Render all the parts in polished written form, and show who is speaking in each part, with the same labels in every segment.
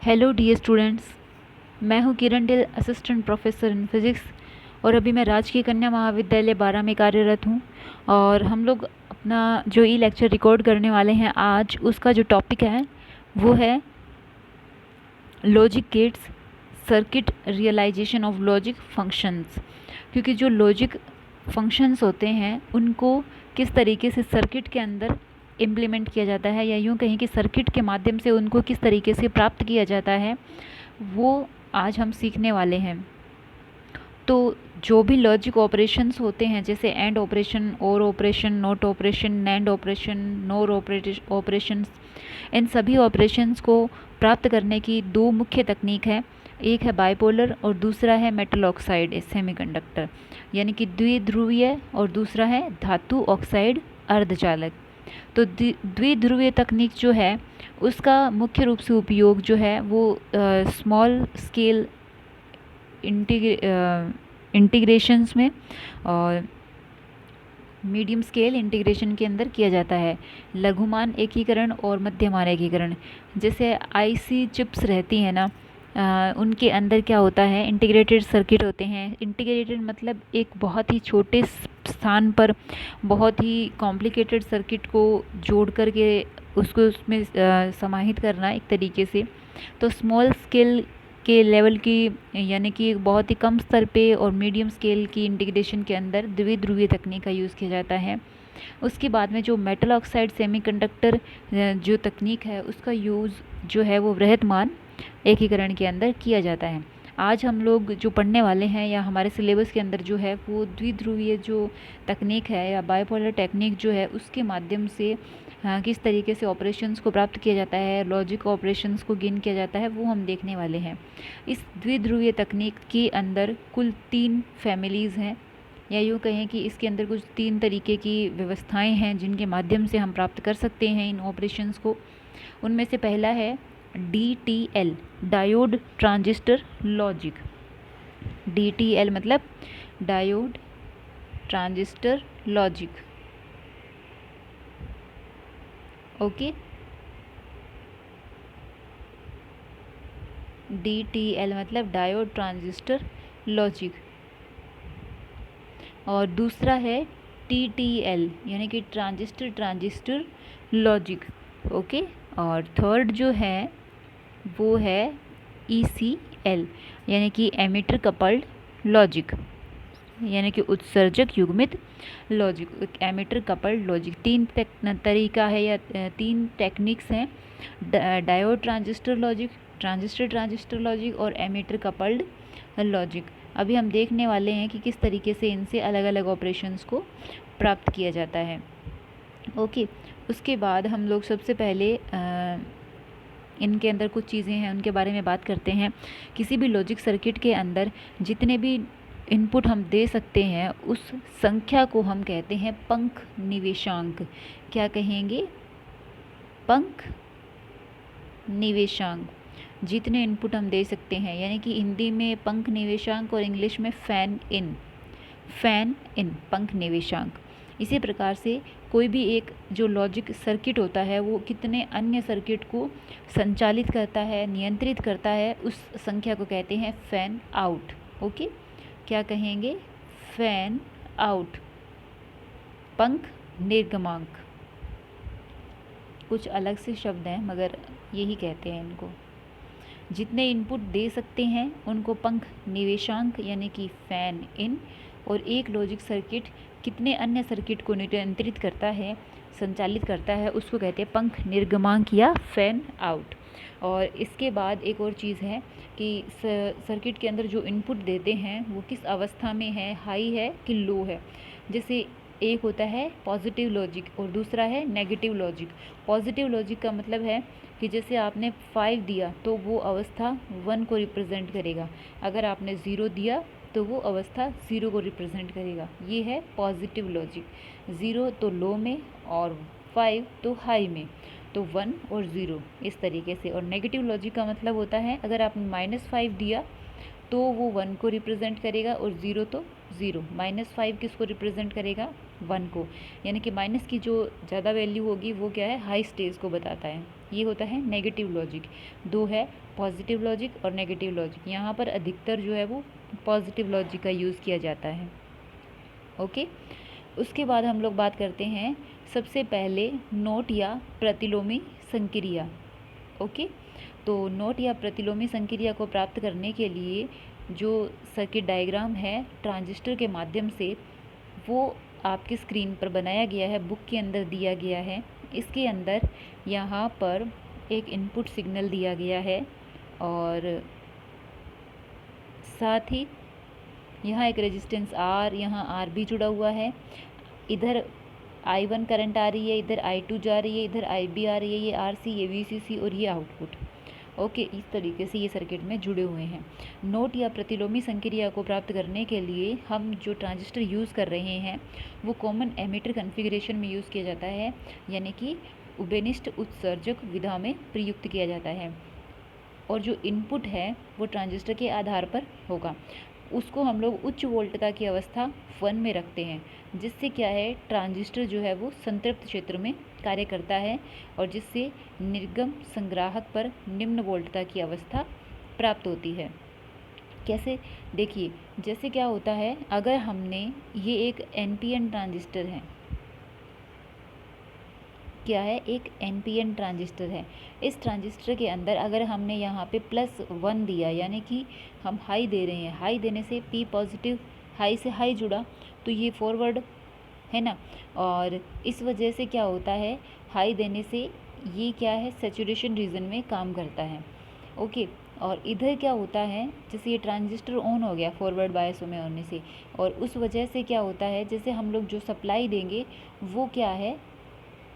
Speaker 1: Hello dear students, मैं हूं Kiran Dill, assistant professor in physics और अभी मैं राजकीय कन्या महाविद्यालय 12 में कार्यरत हूं। और हम लोग अपना जो ई लेक्चर रिकॉर्ड करने वाले हैं आज, उसका जो टॉपिक है वो है logic gates, circuit realisation of logic functions. क्योंकि जो लॉजिक फंक्शंस होते हैं उनको किस तरीके से सर्किट के अंदर इम्प्लीमेंट किया जाता है, या यूँ कहें कि सर्किट के माध्यम से उनको किस तरीके से प्राप्त किया जाता है, वो आज हम सीखने वाले हैं। तो जो भी लॉजिक ऑपरेशंस होते हैं, जैसे and operation, or operation, not operation, nand operation, nor operations, इन सभी ऑपरेशंस को प्राप्त करने की दो मुख्य तकनीक है। एक है बाइपोलर और दूसरा है मेटल ऑक्साइड सेमीकंडक्टर, यानी कि द्विध्रुवीय, और दूसरा है धातु ऑक्साइड अर्धचालक। तो द्विध्रुवीय तकनीक जो है उसका मुख्य रूप से उपयोग जो है वो स्मॉल स्केल इंटीग्रेशंस में और मीडियम स्केल इंटीग्रेशन के अंदर किया जाता है। लघुमान एकीकरण और मध्यमान एकीकरण, जैसे आईसी चिप्स रहती हैं ना, उनके अंदर क्या होता है, इंटीग्रेटेड सर्किट होते हैं। इंटीग्रेटेड मतलब एक बहुत ही छोटे स्थान पर बहुत ही कॉम्प्लिकेटेड सर्किट को जोड़ करके उसको उसमें समाहित करना एक तरीके से। तो स्मॉल स्केल के लेवल की, यानी कि बहुत ही कम स्तर पे, और मीडियम स्केल की इंटीग्रेशन के अंदर द्विध्रुवीय तकनीक का यूज़ किया जाता है। उसके बाद में जो मेटल ऑक्साइड सेमीकंडक्टर जो तकनीक है उसका यूज़ जो है वो वृहत्तमान एकीकरण के अंदर किया जाता है। आज हम लोग जो पढ़ने वाले हैं, या हमारे सिलेबस के अंदर जो है, वो द्विध्रुवीय जो तकनीक है या बाइपोलर टेक्निक जो है उसके माध्यम से किस तरीके से ऑपरेशंस को प्राप्त किया जाता है, लॉजिक ऑपरेशंस को गेन किया जाता है, वो हम देखने वाले हैं। इस द्विध्रुवीय तकनीक के अंदर कुल 3 फैमिलीज़ हैं, या यूँ कहें कि इसके अंदर कुछ 3 तरीके की व्यवस्थाएं हैं जिनके माध्यम से हम प्राप्त कर सकते हैं इन ऑपरेशंस को। उनमें से पहला है DTL, diode transistor logic. DTL मतलब diode transistor logic. Okay, DTL मतलब डायोड ट्रांजिस्टर लॉजिक। और दूसरा है TTL, यानी कि ट्रांजिस्टर ट्रांजिस्टर लॉजिक। ओके, और थर्ड जो है वो है ECL, यानी कि एमिटर कपल्ड लॉजिक, यानी कि उत्सर्जक युग्मित लॉजिक। एमिटर कपल्ड लॉजिक 3 तरीका है, या 3 टेक्निक्स हैं, diode transistor logic, transistor transistor logic और एमिटर कपल्ड लॉजिक। अभी हम देखने वाले हैं कि किस तरीके से इनसे अलग अलग ऑपरेशंस को प्राप्त किया जाता है। ओके, उसके बाद हम लोग सबसे पहले इनके अंदर कुछ चीज़ें हैं उनके बारे में बात करते हैं। किसी भी लॉजिक सर्किट के अंदर जितने भी इनपुट हम दे सकते हैं उस संख्या को हम कहते हैं पंख निवेशांक। क्या कहेंगे? पंख निवेशांक। जितने इनपुट हम दे सकते हैं, यानी कि हिंदी में पंख निवेशांक और इंग्लिश में फैन इन पंख निवेशांक। इसी प्रकार से कोई भी एक जो लॉजिक सर्किट होता है वो कितने अन्य सर्किट को संचालित करता है, नियंत्रित करता है, उस संख्या को कहते हैं फैन आउट। ओके, क्या कहेंगे? फैन आउट, पंख निर्गमांक। कुछ अलग से शब्द हैं मगर यही कहते हैं इनको। जितने इनपुट दे सकते हैं उनको पंख निवेशांक यानी कि फैन इन, और एक लॉजिक सर्किट कितने अन्य सर्किट को नियंत्रित करता है, संचालित करता है, उसको कहते हैं पंख निर्गमांक या फैन आउट। और इसके बाद एक और चीज़ है कि सर्किट के अंदर जो इनपुट देते हैं वो किस अवस्था में है, हाई है कि लो है। जैसे एक होता है पॉजिटिव लॉजिक और दूसरा है नेगेटिव लॉजिक। पॉजिटिव लॉजिक का मतलब है कि जैसे आपने 5 दिया तो वो अवस्था 1 को रिप्रेजेंट करेगा, अगर आपने 0 दिया तो वो अवस्था 0 को रिप्रेजेंट करेगा। ये है पॉजिटिव लॉजिक। 0 तो लो में और 5 तो हाई में, तो 1 और 0 इस तरीके से। और नेगेटिव लॉजिक का मतलब होता है अगर आपने -5 दिया तो वो 1 को रिप्रेजेंट करेगा और 0 तो 0। -5 किसको रिप्रेजेंट करेगा? 1 को, यानी कि माइनस की जो ज़्यादा वैल्यू होगी वो क्या है? हाई स्टेज को बताता है। ये होता है नेगेटिव लॉजिक। दो है पॉजिटिव लॉजिक और नेगेटिव लॉजिक। यहाँ पर अधिकतर जो है वो पॉजिटिव लॉजिक का यूज़ किया जाता है। ओके, उसके बाद हम लोग बात करते हैं सबसे पहले नोट या प्रतिलोमी संक्रिया। ओके, तो नोट या प्रतिलोमी संक्रिया को प्राप्त करने के लिए जो सर्किट डायग्राम है ट्रांजिस्टर के माध्यम से, वो आपकी स्क्रीन पर बनाया गया है, बुक के अंदर दिया गया है। इसके अंदर यहाँ पर एक इनपुट सिग्नल दिया गया है और साथ ही यहाँ एक रेजिस्टेंस R, यहाँ R भी जुड़ा हुआ है। इधर I1 करंट आ रही है, इधर I2 जा रही है, इधर IB आ रही है, ये RC, ये VCC और ये आउटपुट। ओके, इस तरीके से ये सर्किट में जुड़े हुए हैं। नोट या प्रतिलोमी संक्रिया को प्राप्त करने के लिए हम जो ट्रांजिस्टर यूज़ कर रहे हैं वो कॉमन एमिटर कॉन्फ़िगरेशन में यूज़ किया जाता है, यानी कि उभयनिष्ठ उत्सर्जक विधा में प्रयुक्त किया जाता है। और जो इनपुट है वो ट्रांजिस्टर के आधार पर होगा। उसको हम लोग उच्च वोल्टता की अवस्था 1 में रखते हैं, जिससे क्या है ट्रांजिस्टर जो है वो संतृप्त क्षेत्र में कार्य करता है और जिससे निर्गम संग्राहक पर निम्न वोल्टता की अवस्था प्राप्त होती है। कैसे, देखिए जैसे क्या होता है, अगर हमने ये एक NPN ट्रांजिस्टर है, क्या है, एक NPN ट्रांजिस्टर है। इस ट्रांजिस्टर के अंदर अगर हमने यहाँ पे +1 दिया, यानी कि हम हाई दे रहे हैं, हाई देने से P पॉजिटिव, हाई से हाई जुड़ा तो ये फॉरवर्ड है ना। और इस वजह से क्या होता है, हाई देने से ये क्या है सैचुरेशन रीजन में काम करता है। ओके, और इधर क्या होता है, जैसे ये ट्रांजिस्टर ऑन हो गया फॉरवर्ड बायस में होने से, और उस वजह से क्या होता है, जैसे हम लोग जो सप्लाई देंगे वो क्या है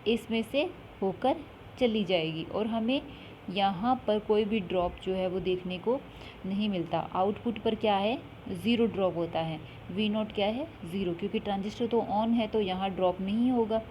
Speaker 1: इसमें से होकर चली जाएगी और हमें यहाँ पर कोई भी ड्रॉप जो है वो देखने को नहीं मिलता। आउटपुट पर क्या है, ज़ीरो ड्रॉप होता है। V0 क्या है, ज़ीरो, क्योंकि ट्रांजिस्टर तो ऑन है तो यहाँ ड्रॉप नहीं होगा,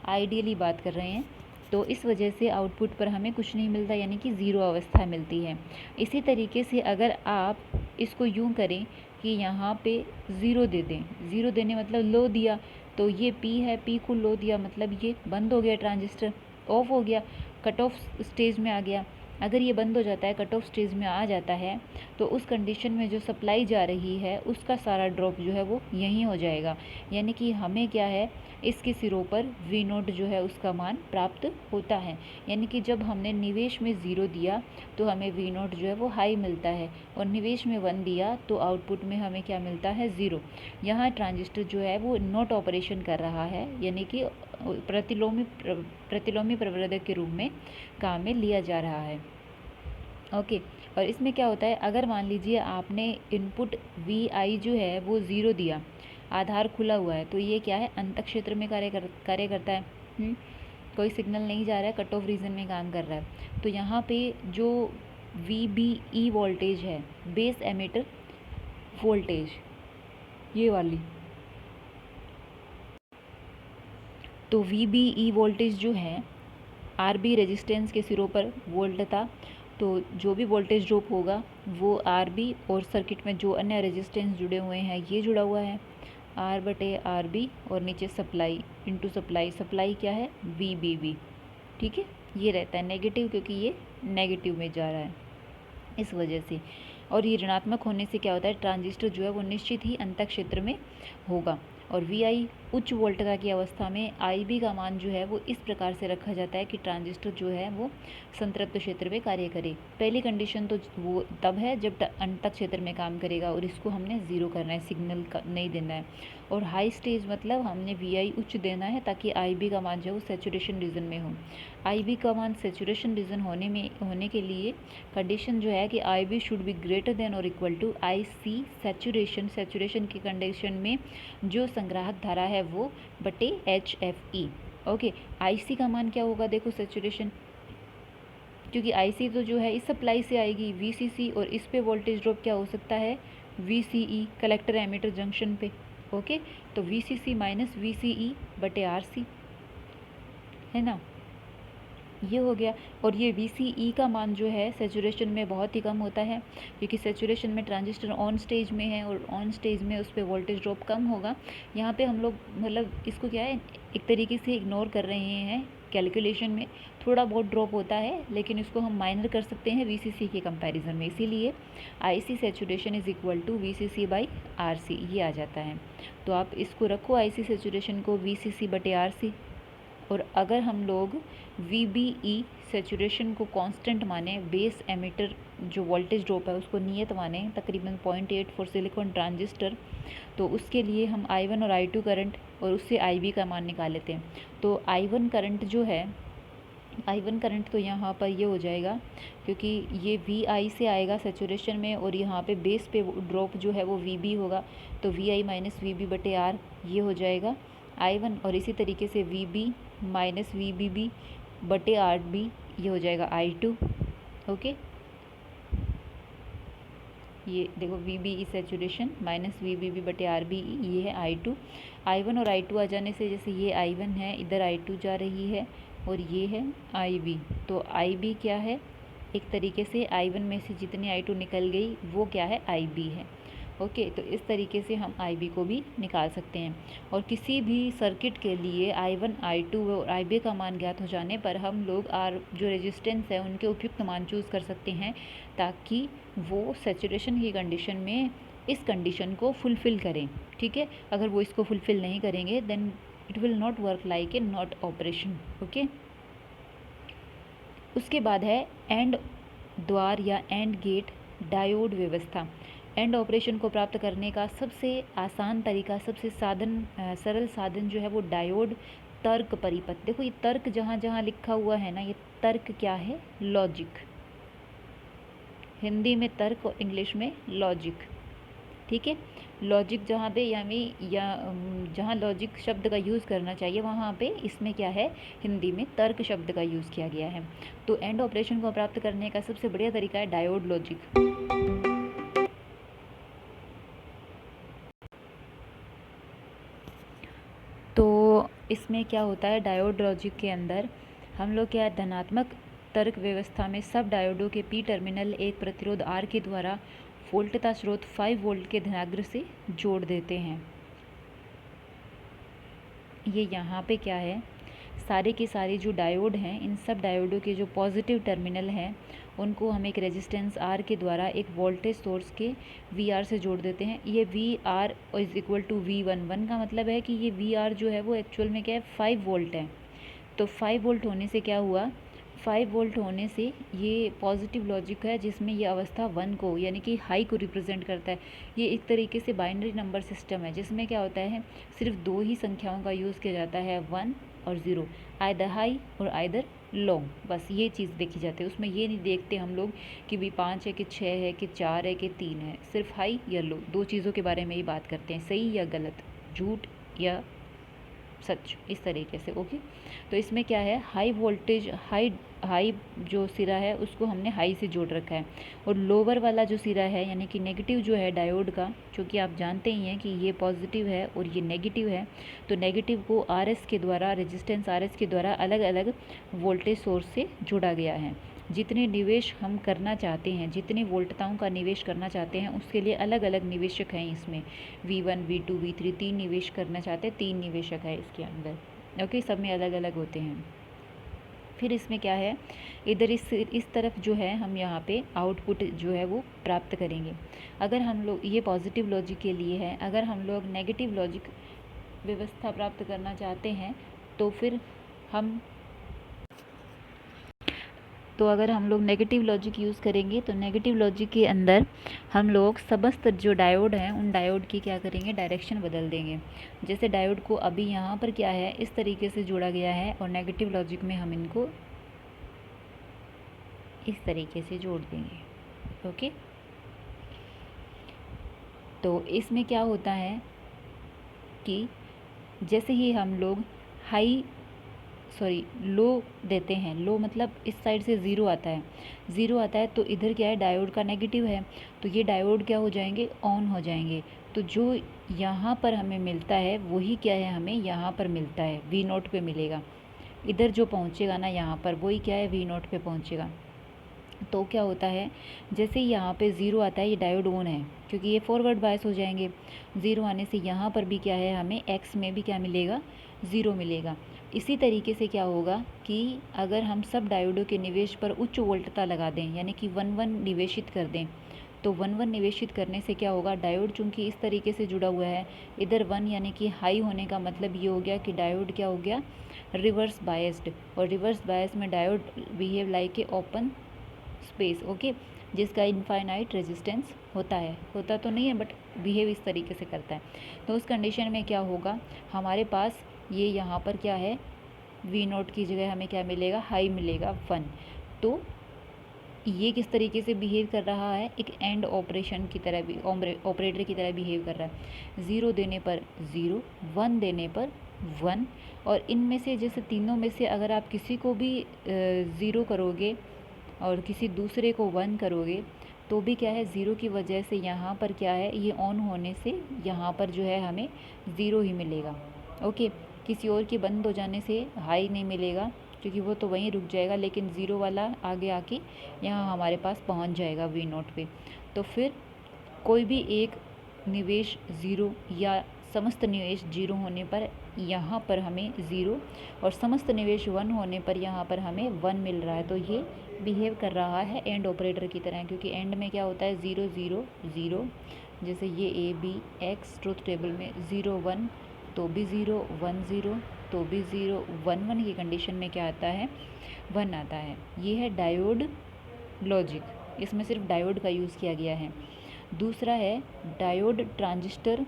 Speaker 1: आइडियली बात कर रहे हैं। तो इस वजह से आउटपुट पर हमें कुछ नहीं मिलता, यानी कि ज़ीरो अवस्था मिलती है। इसी तरीके से अगर आप इसको यूँ करें कि यहाँ पे ज़ीरो दे दें, ज़ीरो देने मतलब लो दिया, तो ये P है, P को लो दिया मतलब ये बंद हो गया, ट्रांजिस्टर ऑफ हो गया, कट ऑफ स्टेज में आ गया। अगर ये बंद हो जाता है, कट ऑफ स्टेज में आ जाता है, तो उस कंडीशन में जो सप्लाई जा रही है उसका सारा ड्रॉप जो है वो यहीं हो जाएगा, यानी कि हमें क्या है इसके सिरों पर V0 जो है उसका मान प्राप्त होता है। यानी कि जब हमने निवेश में 0 दिया तो हमें V0 जो है वो हाई मिलता है, और निवेश में 1 दिया तो आउटपुट में हमें क्या मिलता है, 0। यहाँ ट्रांजिस्टर जो है वो नॉट ऑपरेशन कर रहा है, यानी कि प्रतिलोमी प्रवर्धक के रूप में काम में लिया जा रहा है। ओके, और इसमें क्या होता है, अगर मान लीजिए आपने इनपुट Vi जो है वो 0 दिया, आधार खुला हुआ है, तो ये क्या है अंतः क्षेत्र में कार्य करता है। कोई सिग्नल नहीं जा रहा है, कट ऑफ रीजन में काम कर रहा है। तो यहाँ पे जो VBE वोल्टेज है, बेस एमिटर वोल्टेज, ये वाली, तो VBE वोल्टेज जो है RB रेजिस्टेंस के सिरों पर वोल्ट था, तो जो भी वोल्टेज ड्रॉप होगा वो RB, और सर्किट में जो अन्य रेजिस्टेंस जुड़े हुए हैं ये जुड़ा हुआ है R/RB, और नीचे सप्लाई इनटू सप्लाई, सप्लाई क्या है VBB, ठीक है। ये रहता है नेगेटिव, क्योंकि ये नेगेटिव में जा रहा है इस वजह से। और ये ऋणात्मक होने से क्या होता है, ट्रांजिस्टर जो है वो निश्चित ही अंतः क्षेत्र में होगा। और VI उच्च वोल्टता की अवस्था में IB का मान जो है वो इस प्रकार से रखा जाता है कि ट्रांजिस्टर जो है वो संतृप्त क्षेत्र में कार्य करे। पहली कंडीशन तो वो तब है जब अंतः क्षेत्र में काम करेगा, और इसको हमने 0 करना है, सिग्नल नहीं देना है। और हाई स्टेज मतलब हमने VI उच्च देना है ताकि IB का मान जो है वो सैचुरेशन रीजन में हो। IB का मान सैचुरेशन रीजन होने के लिए कंडीशन जो है कि IB should be greater than or equal to IC saturation. Saturation की कंडीशन में जो संग्राहक धारा है वो बटे HFE। ओके, IC का मान क्या होगा, देखो सैचुरेशन, क्योंकि IC तो जो है इस सप्लाई से आएगी VCC, और इस पे वोल्टेज ड्रॉप क्या हो सकता है VCE, कलेक्टर एमिटर जंक्शन पे। ओके, तो VCC माइनस VCE बटे RC है ना, ये हो गया। और ये VCE का मान जो है सैचुरेशन में बहुत ही कम होता है, क्योंकि सैचुरेशन में ट्रांजिस्टर ऑन स्टेज में है, और ऑन स्टेज में उस पर वोल्टेज ड्रॉप कम होगा। यहाँ पे हम लोग मतलब इसको क्या है एक तरीके से इग्नोर कर रहे हैं कैलकुलेशन में थोड़ा बहुत ड्रॉप होता है, लेकिन इसको हम माइनर कर सकते हैं वीसीसी के कंपैरिजन में। इसीलिए IC saturation is equal to VCC by RC ये आ जाता है। तो आप इसको रखो आईसी सैचुरेशन को वीसीसी बटे आरसी, और अगर हम लोग VBE सैचुरेशन को कांस्टेंट माने, बेस एमिटर जो वोल्टेज ड्रॉप है उसको नियत माने तकरीबन 0.8 फॉर सिलिकॉन ट्रांजिस्टर, तो उसके लिए हम I1 और I2 करंट और उससे IB का मान निकाल लेते हैं। तो I1 करंट जो है, I1 करंट तो यहाँ पर ये हो जाएगा, क्योंकि ये VI से आएगा सैचुरेशन में और यहाँ पे बेस पे ड्रॉप जो है वो VB होगा, तो VI माइनस VB बटे R ये हो जाएगा I1, और इसी तरीके से VB माइनस VBB बटे RB ये हो जाएगा I2। ओके, ये देखो VBE सैचुरेशन माइनस VBB बटे RBE ये है I2। I1 और I2 आ जाने से, जैसे ये I1 है, इधर I2 जा रही है और ये है IB, तो IB क्या है, एक तरीके से I1 में से जितनी I2 निकल गई वो क्या है, IB है। ओके, तो इस तरीके से हम IB को भी निकाल सकते हैं। और किसी भी सर्किट के लिए I1, I2 और IB का मान ज्ञात हो जाने पर हम लोग जो रेजिस्टेंस है उनके उपयुक्त मान चूज़ कर सकते हैं, ताकि वो सैचुरेशन की कंडीशन में इस कंडीशन को फुलफ़िल करें। ठीक है, अगर वो इसको फुलफ़िल नहीं करेंगे then it will not work like a NOT operation. Okay, उसके बाद है एंड द्वार या एंड गेट डायोड व्यवस्था। एंड ऑपरेशन को प्राप्त करने का सबसे आसान तरीका, सबसे सरल साधन जो है वो डायोड तर्क परिपथ। देखो ये तर्क जहाँ जहाँ लिखा हुआ है ना, ये तर्क क्या है, लॉजिक। हिंदी में तर्क और इंग्लिश में लॉजिक। ठीक है, लॉजिक जहाँ पे जहाँ लॉजिक शब्द का यूज़ करना चाहिए वहाँ पे इसमें क्या है, हिंदी में तर्क शब्द का यूज़ किया गया है। तो एंड ऑपरेशन को प्राप्त करने का सबसे बढ़िया तरीका है डायोड लॉजिक। तो इसमें क्या होता है, डायोड लॉजिक के अंदर हम लोग क्या, धनात्मक तर्क व्यवस्था में सब डायोडों के पी टर्मिनल एक प्रतिरोध R के द्वारा वोल्टता स्रोत 5 वोल्ट के धनाग्र से जोड़ देते हैं। ये यहाँ पे क्या है, सारे के सारे जो डायोड हैं, इन सब डायोडों के जो पॉजिटिव टर्मिनल हैं उनको हम एक रेजिस्टेंस R के द्वारा एक वोल्टेज सोर्स के VR से जोड़ देते हैं। ये VR is equal to V11 का मतलब है कि ये VR जो है वो एक्चुअल में क्या है, 5 वोल्ट है। तो 5 वोल्ट होने से क्या हुआ, 5 वोल्ट होने से ये पॉजिटिव लॉजिक है जिसमें ये अवस्था 1 को यानी कि हाई को रिप्रेजेंट करता है। ये एक तरीके से बाइनरी नंबर सिस्टम है जिसमें क्या होता है, सिर्फ दो ही संख्याओं का यूज़ किया जाता है, 1 और 0, आइदर हाई और आइदर लो। बस ये चीज़ देखी जाती है, उसमें ये नहीं देखते हम लोग कि भी 5 है कि 6 है कि 4 है कि 3 है, सिर्फ हाई या लो, दो चीज़ों के बारे में ही बात करते हैं, सही या गलत, झूठ या सच, इस तरीके से। ओके, तो इसमें क्या है, हाई वोल्टेज हाई जो सिरा है उसको हमने हाई से जोड़ रखा है, और लोअर वाला जो सिरा है यानी कि नेगेटिव जो है डायोड का, क्योंकि आप जानते ही हैं कि ये पॉजिटिव है और ये नेगेटिव है, तो नेगेटिव को RS के द्वारा, रेजिस्टेंस RS के द्वारा अलग अलग वोल्टेज सोर्स से जोड़ा गया है। जितने निवेश हम करना चाहते हैं, जितने वोल्टताओं का निवेश करना चाहते हैं उसके लिए अलग अलग निवेशक हैं इसमें, V1 V2 V3 तीन निवेश करना चाहते हैं, 3 निवेशक है इसके अंदर। ओके, सब में अलग अलग होते हैं। फिर इसमें क्या है, इधर इस तरफ जो है हम यहाँ पे आउटपुट जो है वो प्राप्त करेंगे। अगर हम लोग, ये पॉजिटिव लॉजिक के लिए है, अगर हम लोग नेगेटिव लॉजिक व्यवस्था प्राप्त करना चाहते हैं तो फिर अगर हम लोग नेगेटिव लॉजिक यूज़ करेंगे तो नेगेटिव लॉजिक के अंदर हम लोग समस्त जो डायोड हैं उन डायोड की क्या करेंगे, डायरेक्शन बदल देंगे। जैसे डायोड को अभी यहाँ पर क्या है, इस तरीके से जोड़ा गया है, और नेगेटिव लॉजिक में हम इनको इस तरीके से जोड़ देंगे। ओके, तो इसमें क्या होता है कि जैसे ही हम लोग लो देते हैं, लो मतलब इस साइड से ज़ीरो आता है, तो इधर क्या है, डायोड का नेगेटिव है, तो ये डायोड क्या हो जाएंगे, ऑन हो जाएंगे। तो जो यहाँ पर हमें मिलता है वही क्या है, हमें यहाँ पर मिलता है, V0 पे मिलेगा। इधर जो पहुँचेगा ना यहाँ पर, वही क्या है, V0 पे पहुँचेगा। तो क्या होता है, जैसे ही यहाँ पे ज़ीरो आता है ये डायोड ऑन है, क्योंकि ये फॉरवर्ड बायस हो जाएंगे। ज़ीरो आने से यहाँ पर भी क्या है, हमें एक्स में भी क्या मिलेगा, ज़ीरो मिलेगा। इसी तरीके से क्या होगा कि अगर हम सब डायोडों के निवेश पर उच्च वोल्टता लगा दें, यानी कि 1-1 निवेशित कर दें, तो 1-1 निवेशित करने से क्या होगा, डायोड चूंकि इस तरीके से जुड़ा हुआ है, इधर 1 यानी कि हाई होने का मतलब ये हो गया कि डायोड क्या हो गया, रिवर्स बायस्ड। और रिवर्स बायस में diode behave like a open space, okay, जिसका इनफाइनाइट रेजिस्टेंस होता है, होता तो नहीं है बट बिहेव इस तरीके से करता है। तो उस कंडीशन में क्या होगा, हमारे पास ये यहाँ पर क्या है, V0 की जगह हमें क्या मिलेगा, हाई मिलेगा 1। तो ये किस तरीके से बिहेव कर रहा है, एक एंड ऑपरेशन की तरह भी, ऑपरेटर की तरह बिहेव कर रहा है। 0 देने पर 0, 1 देने पर 1। और इनमें से जैसे तीनों में से अगर आप किसी को भी 0 करोगे और किसी दूसरे को 1 करोगे तो भी क्या है, 0 की वजह से यहाँ पर क्या है, ये ऑन होने से यहाँ पर जो है हमें 0 ही मिलेगा, ओके। किसी और के बंद हो जाने से हाई नहीं मिलेगा क्योंकि वो तो वहीं रुक जाएगा, लेकिन 0 वाला आगे आके यहाँ हमारे पास पहुँच जाएगा V0 पे। तो फिर कोई भी एक निवेश 0 या समस्त निवेश 0 होने पर यहाँ पर हमें 0 और समस्त निवेश 1 होने पर यहाँ पर हमें 1 मिल रहा है। तो ये बिहेव कर रहा है एंड ऑपरेटर की तरह, क्योंकि एंड में क्या होता है, 0 0 0, जैसे ये ABX ट्रुथ टेबल में 0 1 तो भी 0, 1 0 तो भी 0, 1 1 की कंडीशन में क्या आता है, 1 आता है। ये है डायोड लॉजिक, इसमें सिर्फ डायोड का यूज़ किया गया है। दूसरा है डायोड ट्रांजिस्टर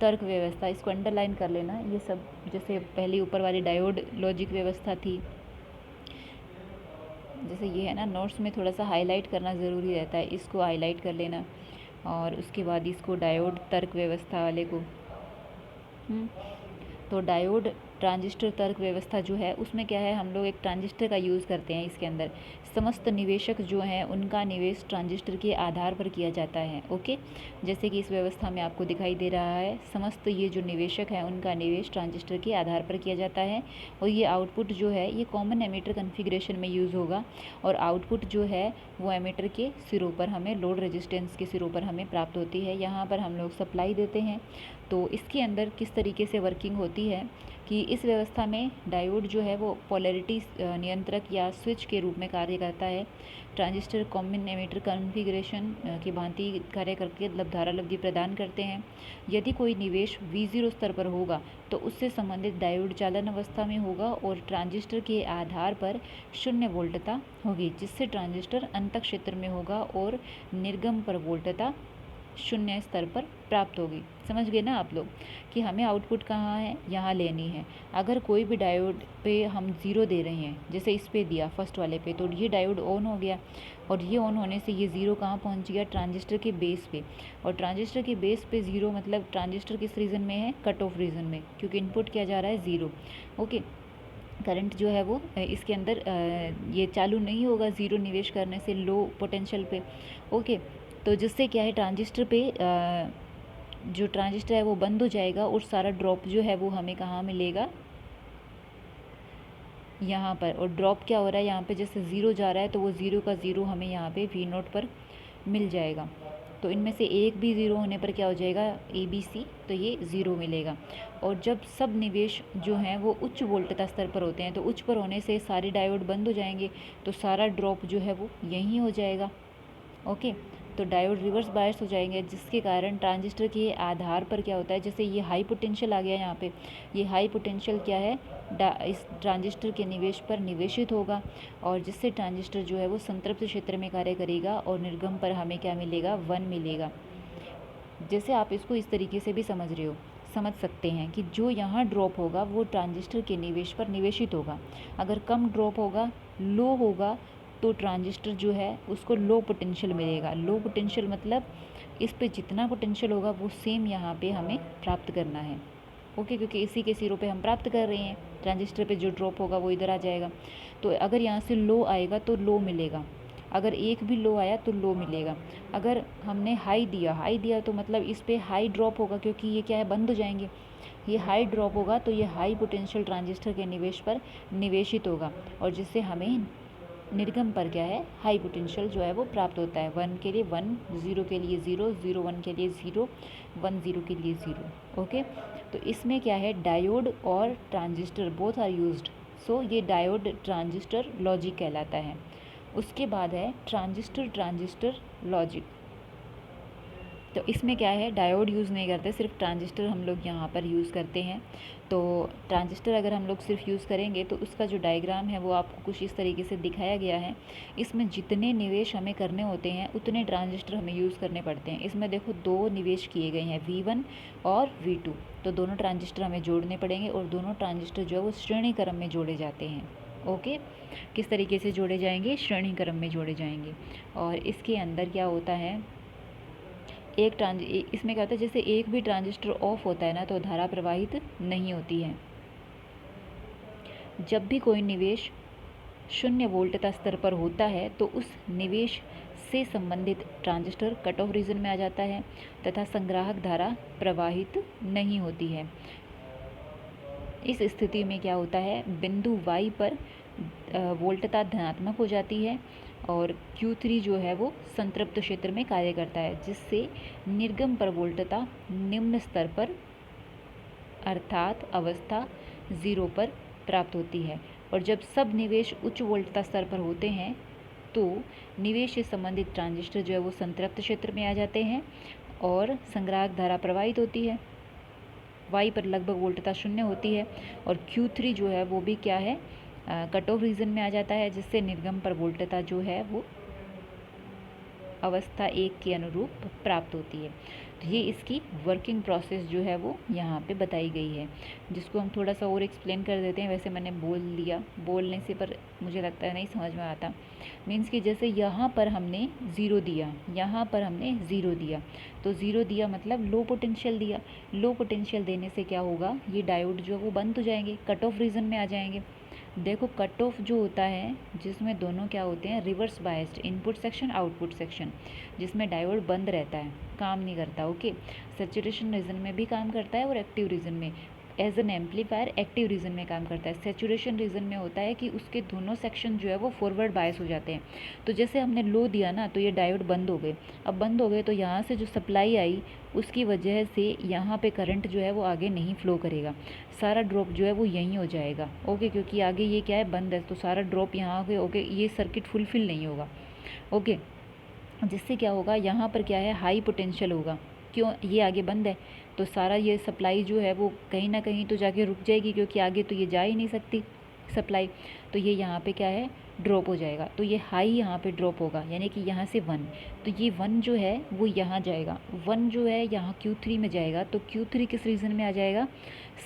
Speaker 1: तर्क व्यवस्था, इसको अंडरलाइन कर लेना। ये सब जैसे पहली ऊपर वाली डायोड लॉजिक व्यवस्था थी, जैसे ये है ना, नोट्स में थोड़ा सा हाईलाइट करना ज़रूरी रहता है, इसको हाईलाइट कर लेना। और उसके बाद इसको डायोड तर्क व्यवस्था वाले को तो डायोड ट्रांजिस्टर तर्क व्यवस्था जो है उसमें क्या है, हम लोग एक ट्रांजिस्टर का यूज़ करते हैं। इसके अंदर समस्त निवेशक जो हैं उनका निवेश ट्रांजिस्टर के आधार पर किया जाता है, ओके। जैसे कि इस व्यवस्था में आपको दिखाई दे रहा है, समस्त ये जो निवेशक हैं उनका निवेश ट्रांजिस्टर के आधार पर किया जाता है। और ये आउटपुट जो है ये कॉमन एमीटर कन्फिग्रेशन में यूज़ होगा। और आउटपुट जो है वो एमीटर के सिरों पर हमें, लोड रेजिस्टेंस के सिरों पर हमें प्राप्त होती है। यहाँ पर हम लोग सप्लाई देते हैं। तो इसके अंदर किस तरीके से वर्किंग होती है कि इस व्यवस्था में डायोड जो है वो पोलैरिटी नियंत्रक या स्विच के रूप में कार्य करता है। ट्रांजिस्टर कॉमन एमीटर कॉन्फ़िगरेशन की भांति कार्य करके धारा लब्धि प्रदान करते हैं। यदि कोई निवेश V0 स्तर पर होगा तो उससे संबंधित डायोड चालन अवस्था में होगा और ट्रांजिस्टर के आधार पर 0 वोल्टता होगी, जिससे ट्रांजिस्टर अंतः क्षेत्र में होगा और निर्गम पर वोल्टता 0 स्तर पर प्राप्त होगी। समझ गए ना आप लोग कि हमें आउटपुट कहाँ है, यहाँ लेनी है। अगर कोई भी डायोड पे हम 0 दे रहे हैं, जैसे इस पे दिया फर्स्ट वाले पे, तो ये डायोड ऑन हो गया और ये ऑन होने से ये 0 कहाँ पहुँच गया, ट्रांजिस्टर के बेस पे। और ट्रांजिस्टर के बेस पे 0 मतलब ट्रांजिस्टर किस रीजन में है, कट ऑफ रीजन में, क्योंकि इनपुट किया जा रहा है 0, ओके। करंट जो है वो इसके अंदर ये चालू नहीं होगा 0 निवेश करने से लो पोटेंशियल पे, ओके। तो जिससे क्या है, ट्रांजिस्टर पे जो ट्रांजिस्टर है वो बंद हो जाएगा और सारा ड्रॉप जो है वो हमें कहाँ मिलेगा, यहाँ पर। और ड्रॉप क्या हो रहा है यहाँ पे, जैसे 0 जा रहा है तो वो 0 का 0 हमें यहाँ पे V0 पर मिल जाएगा। तो इनमें से एक भी 0 होने पर क्या हो जाएगा, ABC, तो ये 0 मिलेगा। और जब सब निवेश जो हैं वो उच्च वोल्टता स्तर पर होते हैं तो उच्च पर होने से सारे डायोड बंद हो जाएंगे, तो सारा ड्रॉप जो है वो यहीं हो जाएगा, ओके। तो डायोड रिवर्स बायस हो जाएंगे, जिसके कारण ट्रांजिस्टर के आधार पर क्या होता है, जैसे ये हाई पोटेंशियल आ गया यहाँ पे, ये हाई पोटेंशियल क्या है, इस ट्रांजिस्टर के निवेश पर निवेशित होगा और जिससे ट्रांजिस्टर जो है वो संतृप्त क्षेत्र में कार्य करेगा और निर्गम पर हमें क्या मिलेगा, 1 मिलेगा। जैसे आप इसको इस तरीके से भी समझ सकते हैं कि जो यहाँ ड्रॉप होगा वो ट्रांजिस्टर के निवेश पर निवेशित होगा। अगर कम ड्रॉप होगा, लो होगा, तो ट्रांजिस्टर जो है उसको लो पोटेंशियल मिलेगा। लो पोटेंशियल मतलब इस पे जितना पोटेंशियल होगा वो सेम यहाँ पे हमें प्राप्त करना है, ओके, क्योंकि इसी के सिरों पे हम प्राप्त कर रहे हैं। ट्रांजिस्टर पे जो ड्रॉप होगा वो इधर आ जाएगा। तो अगर यहाँ से लो आएगा तो लो मिलेगा, अगर एक भी लो आया तो लो मिलेगा। अगर हमने हाई दिया तो मतलब इस पर हाई ड्रॉप होगा, क्योंकि ये क्या है, बंद हो जाएंगे। ये हाई ड्रॉप होगा तो ये हाई पोटेंशियल ट्रांजिस्टर के निवेश पर निवेशित होगा और जिससे हमें निर्गम पर क्या है, हाई पोटेंशियल जो है वो प्राप्त होता है। 1 के लिए 1, 0 के लिए 0, 0 1 के लिए 0, 1 0 के लिए 0। ओके, तो इसमें क्या है, डायोड और ट्रांजिस्टर बोथ आर यूज्ड। सो ये डायोड ट्रांजिस्टर लॉजिक कहलाता है। उसके बाद है ट्रांजिस्टर ट्रांजिस्टर लॉजिक। तो इसमें क्या है, डायोड यूज़ नहीं करते, सिर्फ ट्रांजिस्टर हम लोग यहाँ पर यूज़ करते हैं। तो ट्रांजिस्टर अगर हम लोग सिर्फ यूज़ करेंगे तो उसका जो डायग्राम है वो आपको कुछ इस तरीके से दिखाया गया है। इसमें जितने निवेश हमें करने होते हैं उतने ट्रांजिस्टर हमें यूज़ करने पड़ते हैं। इसमें देखो 2 निवेश किए गए हैं, V1 और V2। तो दोनों ट्रांजिस्टर हमें जोड़ने पड़ेंगे और दोनों ट्रांजिस्टर जो है वो श्रेणी क्रम में जोड़े जाते हैं। ओके, किस तरीके से जोड़े जाएंगे, श्रेणी क्रम में जोड़े जाएंगे। और इसके अंदर क्या होता है, इसमें क्या होता है, जैसे एक भी ट्रांजिस्टर ऑफ होता है ना तो धारा प्रवाहित नहीं होती है। जब भी कोई निवेश 0 वोल्टता स्तर पर होता है तो उस निवेश से संबंधित ट्रांजिस्टर कट ऑफ रीजन में आ जाता है तथा संग्राहक धारा प्रवाहित नहीं होती है। इस स्थिति में क्या होता है, बिंदु Y पर वोल्टता धनात्मक हो जाती है और Q3 जो है वो संतृप्त क्षेत्र में कार्य करता है, जिससे निर्गम पर वोल्टता निम्न स्तर पर अर्थात अवस्था 0 पर प्राप्त होती है। और जब सब निवेश उच्च वोल्टता स्तर पर होते हैं तो निवेश से संबंधित ट्रांजिस्टर जो है वो संतृप्त क्षेत्र में आ जाते हैं और संग्राहक धारा प्रवाहित होती है। Y पर लगभग वोल्टता 0 होती है और Q3 जो है वो भी क्या है, कट ऑफ रीजन में आ जाता है, जिससे निर्गम पर वोल्टता जो है वो अवस्था 1 के अनुरूप प्राप्त होती है। तो ये इसकी वर्किंग प्रोसेस जो है वो यहाँ पे बताई गई है, जिसको हम थोड़ा सा और एक्सप्लेन कर देते हैं। वैसे मैंने बोल लिया बोलने से, पर मुझे लगता है नहीं समझ में आता। मीन्स कि जैसे यहाँ पर हमने 0 दिया, यहाँ पर हमने 0 दिया, तो 0 दिया मतलब लो पोटेंशियल दिया। लो पोटेंशियल देने से क्या होगा, ये डायोड जो है वो बंद हो जाएंगे, कट ऑफ रीजन में आ जाएंगे। देखो कट ऑफ जो होता है जिसमें दोनों क्या होते हैं, reverse biased, input section output section, जिसमें डायोड बंद रहता है, काम नहीं करता। ओके, सैचुरेशन रीजन में भी काम करता है और एक्टिव रीजन में, as an amplifier active region में काम करता है। सैचुरेशन रीजन में होता है कि उसके दोनों सेक्शन जो है वो फॉरवर्ड बायस हो जाते हैं। तो जैसे हमने लो दिया ना तो ये डायोड बंद हो गए। अब बंद हो गए तो यहाँ से जो सप्लाई आई उसकी वजह से यहाँ पे करंट जो है वो आगे नहीं फ्लो करेगा, सारा ड्रॉप जो है वो यहीं हो जाएगा। ओके, क्योंकि आगे ये क्या है, बंद है, तो सारा ड्रॉप यहाँ पे ओके, ये सर्किट फुलफिल नहीं होगा। ओके, जिससे क्या होगा, यहाँ पर क्या है, हाई पोटेंशियल होगा। क्यों, ये आगे बंद है तो सारा ये सप्लाई जो है वो कहीं ना कहीं तो जाके रुक जाएगी, क्योंकि आगे तो ये जा ही नहीं सकती सप्लाई। तो ये यहाँ पे क्या है, ड्रॉप हो जाएगा। तो ये हाई यहाँ पे ड्रॉप होगा, यानी कि यहाँ से 1, तो ये 1 जो है वो यहाँ जाएगा, 1 जो है यहाँ Q3 में जाएगा। तो Q3 किस रीजन में आ जाएगा,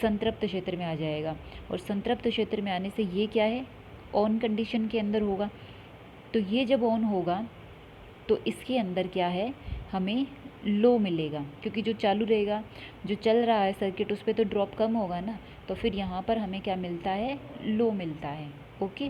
Speaker 1: संतृप्त क्षेत्र में आ जाएगा। और संतृप्त क्षेत्र में आने से ये क्या है, ऑन कंडीशन के अंदर होगा। तो ये जब ऑन होगा तो इसके अंदर क्या है, हमें लो मिलेगा, क्योंकि जो चालू रहेगा, जो चल रहा है सर्किट, उस पर तो ड्रॉप कम होगा ना, तो फिर यहाँ पर हमें क्या मिलता है, लो मिलता है। ओके,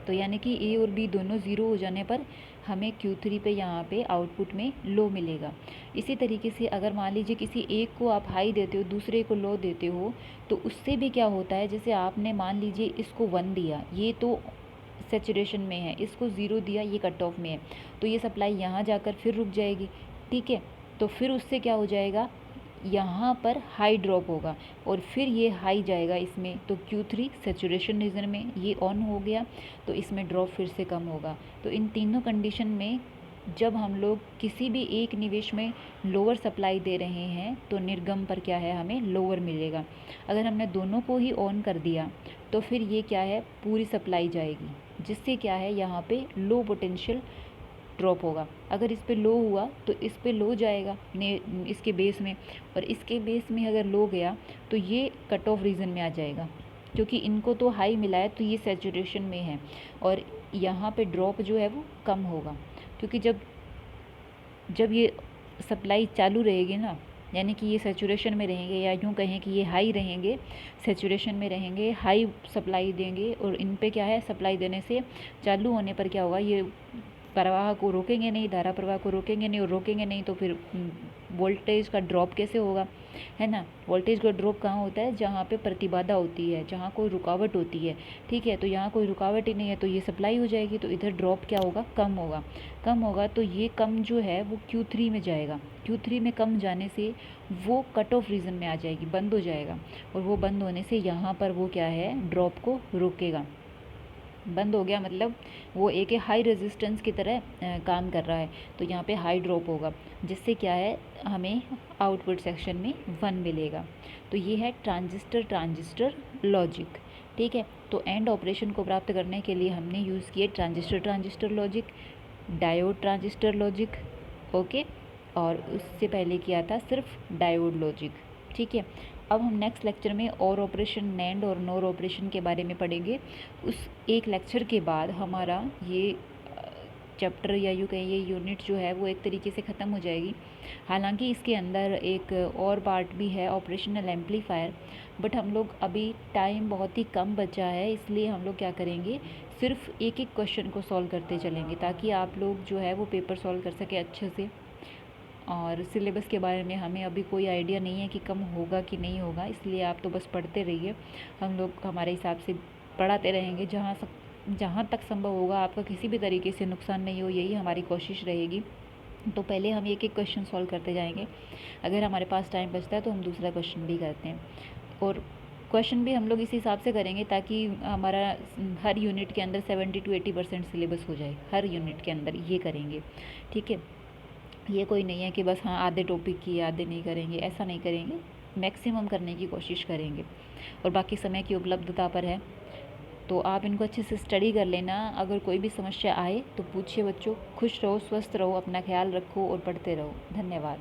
Speaker 1: तो यानी कि ए और बी दोनों ज़ीरो हो जाने पर हमें Q3 पे यहाँ पे आउटपुट में लो मिलेगा। इसी तरीके से अगर मान लीजिए किसी एक को आप हाई देते हो, दूसरे को लो देते हो, तो उससे भी क्या होता है, जैसे आपने मान लीजिए इसको 1 दिया, ये तो सैचुरेशन में है, इसको 0 दिया, ये कट ऑफ में है, तो ये सप्लाई यहाँ जाकर फिर रुक जाएगी। ठीक है, तो फिर उससे क्या हो जाएगा, यहाँ पर हाई ड्रॉप होगा और फिर ये हाई जाएगा इसमें, तो Q3 सैचुरेशन रीजन में ये ऑन हो गया, तो इसमें ड्रॉप फिर से कम होगा। तो इन तीनों कंडीशन में जब हम लोग किसी भी एक निवेश में लोअर सप्लाई दे रहे हैं तो निर्गम पर क्या है, हमें लोअर मिलेगा। अगर हमने दोनों को ही ऑन कर दिया तो फिर ये क्या है, पूरी सप्लाई जाएगी, जिससे क्या है, यहाँ पे लो पोटेंशियल ड्रॉप होगा। अगर इस पे लो हुआ तो इस पे लो जाएगा इसके बेस में, और इसके बेस में अगर लो गया तो ये कट ऑफ रीजन में आ जाएगा, क्योंकि इनको तो हाई मिला है तो ये सैचुरेशन में है, और यहाँ पे ड्रॉप जो है वो कम होगा, क्योंकि जब ये सप्लाई चालू रहेगी ना, यानी कि ये सैचुरेशन में रहेंगे, या यूँ कहें कि ये हाई रहेंगे, सैचुरेशन में रहेंगे, हाई सप्लाई देंगे, और इन पे क्या है, सप्लाई देने से चालू होने पर क्या होगा, ये प्रवाह को रोकेंगे नहीं, धारा प्रवाह को रोकेंगे नहीं, और रोकेंगे नहीं तो फिर वोल्टेज का ड्रॉप कैसे होगा, है ना। वोल्टेज का ड्रॉप कहाँ होता है, जहाँ पे प्रतिबाधा होती है, जहाँ कोई रुकावट होती है, ठीक है। तो यहाँ कोई रुकावट ही नहीं है तो ये सप्लाई हो जाएगी, तो इधर ड्रॉप क्या होगा, कम होगा। कम होगा तो ये कम जो है वो Q3 में जाएगा। Q3 में कम जाने से वो कट ऑफ रीजन में आ जाएगी, बंद हो जाएगा। और वो बंद होने से यहाँ पर वो क्या है, ड्रॉप को रोकेगा। बंद हो गया मतलब वो एक हाई रेजिस्टेंस की तरह काम कर रहा है, तो यहाँ पे हाई ड्रॉप होगा, जिससे क्या है, हमें आउटपुट सेक्शन में 1 मिलेगा। तो ये है ट्रांजिस्टर लॉजिक, ठीक है। तो एंड ऑपरेशन को प्राप्त करने के लिए हमने यूज़ किए transistor logic, diode transistor logic, okay. और उससे पहले किया था सिर्फ डायोड लॉजिक, ठीक है। अब हम नेक्स्ट लेक्चर में और ऑपरेशन, नैंड और नोर ऑपरेशन के बारे में पढ़ेंगे। उस एक लेक्चर के बाद हमारा ये चैप्टर या यूँ कहिए यूनिट जो है वो एक तरीके से ख़त्म हो जाएगी। हालांकि इसके अंदर एक और पार्ट भी है, ऑपरेशनल एम्पलीफायर, बट हम लोग अभी टाइम बहुत ही कम बचा है, इसलिए हम लोग क्या करेंगे, सिर्फ एक एक क्वेश्चन को सॉल्व करते चलेंगे, ताकि आप लोग जो है वो पेपर सॉल्व कर सके अच्छे से। और सिलेबस के बारे में हमें अभी कोई आइडिया नहीं है कि कम होगा कि नहीं होगा, इसलिए आप तो बस पढ़ते रहिए, हम लोग हमारे हिसाब से पढ़ाते रहेंगे। जहाँ तक संभव होगा आपका किसी भी तरीके से नुकसान नहीं हो, यही हमारी कोशिश रहेगी। तो पहले हम एक एक क्वेश्चन सॉल्व करते जाएंगे, अगर हमारे पास टाइम बचता है तो हम दूसरा क्वेश्चन भी करते हैं। और क्वेश्चन भी हम लोग इस हिसाब से करेंगे ताकि हमारा हर यूनिट के अंदर 70 to 80% सिलेबस हो जाए, हर यूनिट के अंदर ये करेंगे, ठीक है। ये कोई नहीं है कि बस हाँ आधे टॉपिक किए आधे नहीं करेंगे, ऐसा नहीं करेंगे, मैक्सिमम करने की कोशिश करेंगे। और बाकी समय की उपलब्धता पर है, तो आप इनको अच्छे से स्टडी कर लेना। अगर कोई भी समस्या आए तो पूछिए बच्चों। खुश रहो, स्वस्थ रहो, अपना ख्याल रखो और पढ़ते रहो। धन्यवाद।